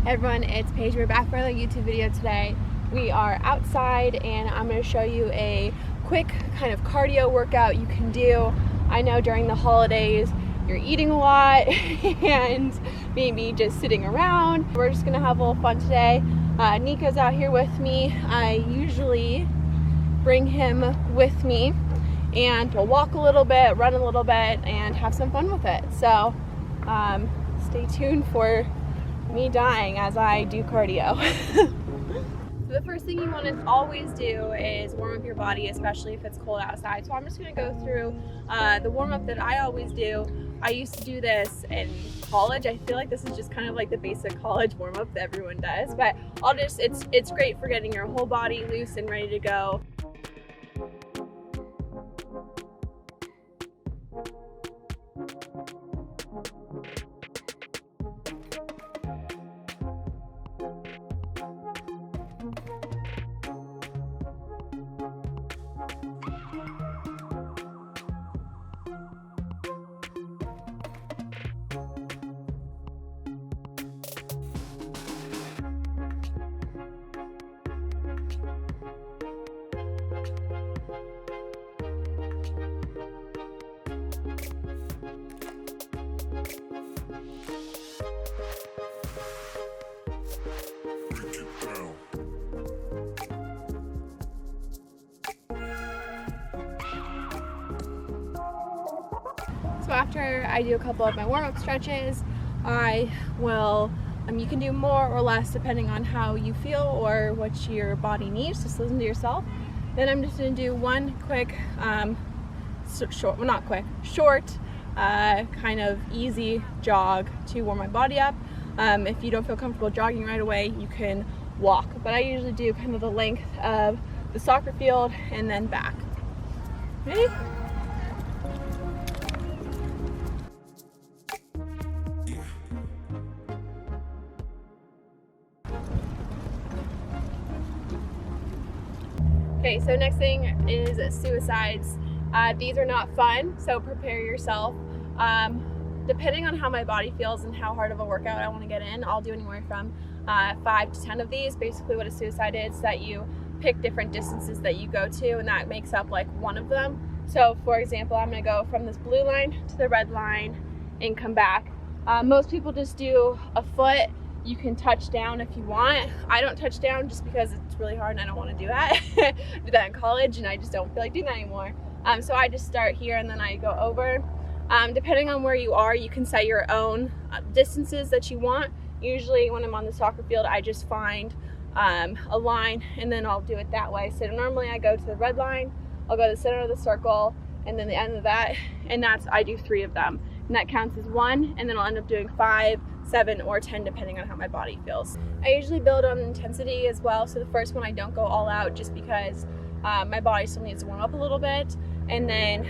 Hey everyone, it's Paige. We're back for another YouTube video today. We are outside and I'm going to show you a quick kind of cardio workout you can do. I know during the holidays you're eating a lot and maybe just sitting around. We're just going to have a little fun today. Nico's out here with me. I usually bring him with me and we'll walk a little bit, run a little bit, and have some fun with it. So stay tuned for me dying as I do cardio. So the first thing you want to always do is warm up your body, especially if it's cold outside. So I'm just going to go through the warm up that I always do. I used to do this in college. I feel like this is just kind of like the basic college warm up that everyone does, but it's great for getting your whole body loose and ready to go. So after I do a couple of my warm-up stretches, I will, you can do more or less depending on how you feel or what your body needs, just listen to yourself. Then I'm just going to do one quick, short, kind of easy jog to warm my body up. If you don't feel comfortable jogging right away, you can walk, but I usually do kind of the length of the soccer field and then back. Ready? Okay, so next thing is suicides. These are not fun, so prepare yourself. Depending on how my body feels and how hard of a workout I want to get in, I'll do anywhere from 5 to 10 of these. Basically what a suicide is that you pick different distances that you go to, and that makes up like one of them. So for example, I'm going to go from this blue line to the red line and come back. Most people just do a foot. You can touch down if you want. I don't touch down just because it's really hard and I don't want to do that. I did that in college and I just don't feel like doing that anymore. So I just start here and then I go over. Depending on where you are, you can set your own distances that you want. Usually when I'm on the soccer field, I just find a line and then I'll do it that way. So normally I go to the red line, I'll go to the center of the circle and then the end of that, and I do 3 of them. And that counts as 1, and then I'll end up doing 5, 7, or 10 depending on how my body feels. I usually build on intensity as well, so the first one I don't go all out just because my body still needs to warm up a little bit, and then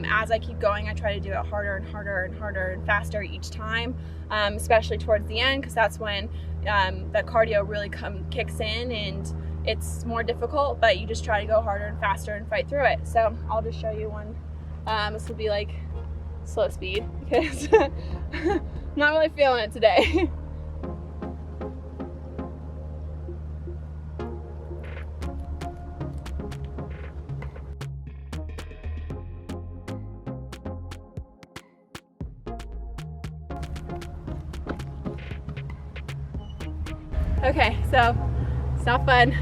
as I keep going I try to do it harder and harder and harder and faster each time, especially towards the end, because that's when the cardio really kicks in and it's more difficult, but you just try to go harder and faster and fight through it. So I'll just show you one. This will be like slow speed because I'm not really feeling it today. Okay, so it's not fun,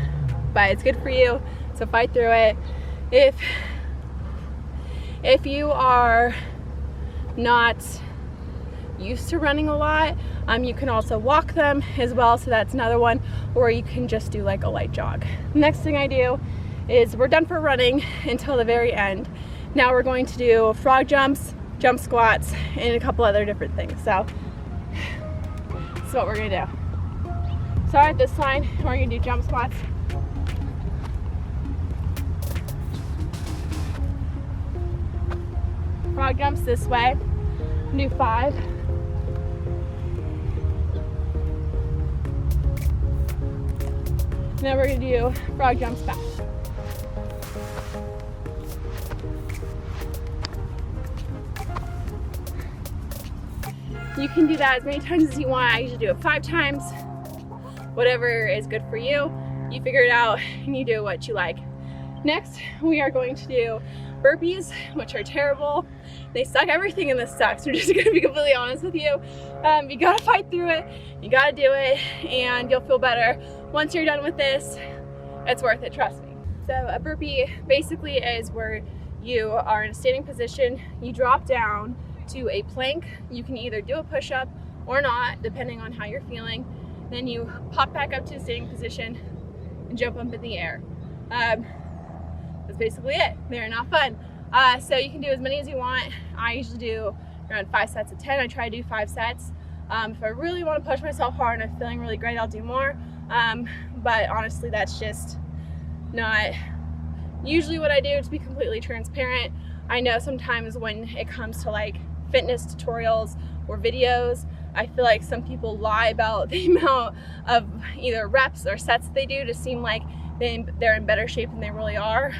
but it's good for you, so fight through it. If you are not used to running a lot, you can also walk them as well, so that's another one, or you can just do like a light jog. Next thing I do is we're done for running until the very end. Now we're going to do frog jumps, jump squats, and a couple other different things. So that's what we're gonna do. So at this line, we're gonna do jump squats. Frog jumps this way. Do 5. Now we're gonna do frog jumps back. You can do that as many times as you want. I usually do it 5 times. whatever is good for you. You figure it out and you do what you like. Next, we are going to do burpees, which are terrible. They suck. Everything in this sucks. We're just gonna be completely honest with you. You gotta fight through it. You gotta do it, and you'll feel better. Once you're done with this, it's worth it, trust me. So a burpee basically is where you are in a standing position, you drop down to a plank. You can either do a push-up or not, depending on how you're feeling. Then you pop back up to a standing position and jump up in the air. That's basically it. They're not fun. So you can do as many as you want. I usually do around 5 sets of 10. I try to do 5 sets. If I really want to push myself hard and I'm feeling really great, I'll do more. But honestly, that's just not usually what I do, to be completely transparent. I know sometimes when it comes to like fitness tutorials or videos, I feel like some people lie about the amount of either reps or sets they do to seem like they're in better shape than they really are.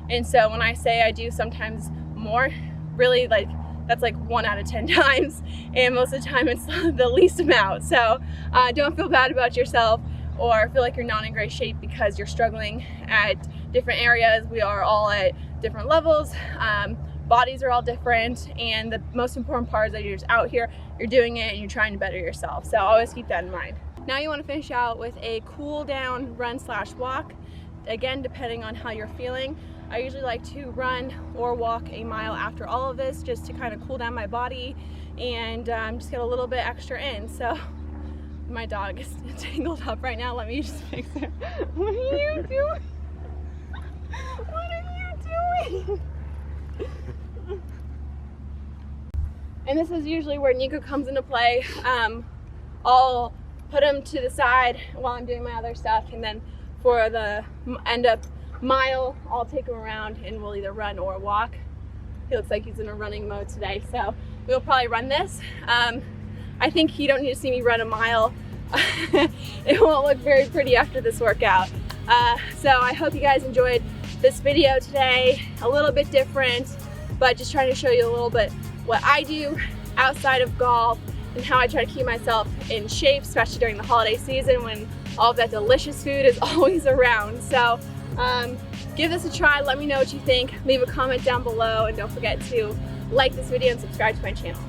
And so when I say I do sometimes more, really like that's like 1 out of 10 times, and most of the time it's the least amount. So don't feel bad about yourself or feel like you're not in great shape because you're struggling at different areas. We are all at different levels. Bodies are all different, and the most important part is that you're just out here, you're doing it, and you're trying to better yourself. So always keep that in mind. Now you want to finish out with a cool down run/walk. Again, depending on how you're feeling. I usually like to run or walk a mile after all of this, just to kind of cool down my body and just get a little bit extra in. So my dog is tangled up right now. Let me just fix her. What are you doing? What are you doing? And this is usually where Nico comes into play. I'll put him to the side while I'm doing my other stuff, and then for the end up mile, I'll take him around and we'll either run or walk. He looks like he's in a running mode today, so we'll probably run this. I think you don't need to see me run a mile. It won't look very pretty after this workout. So I hope you guys enjoyed this video today. A little bit different, but just trying to show you a little bit what I do outside of golf and how I try to keep myself in shape, especially during the holiday season when all of that delicious food is always around. So give this a try. Let me know what you think. Leave a comment down below, and don't forget to like this video and subscribe to my channel.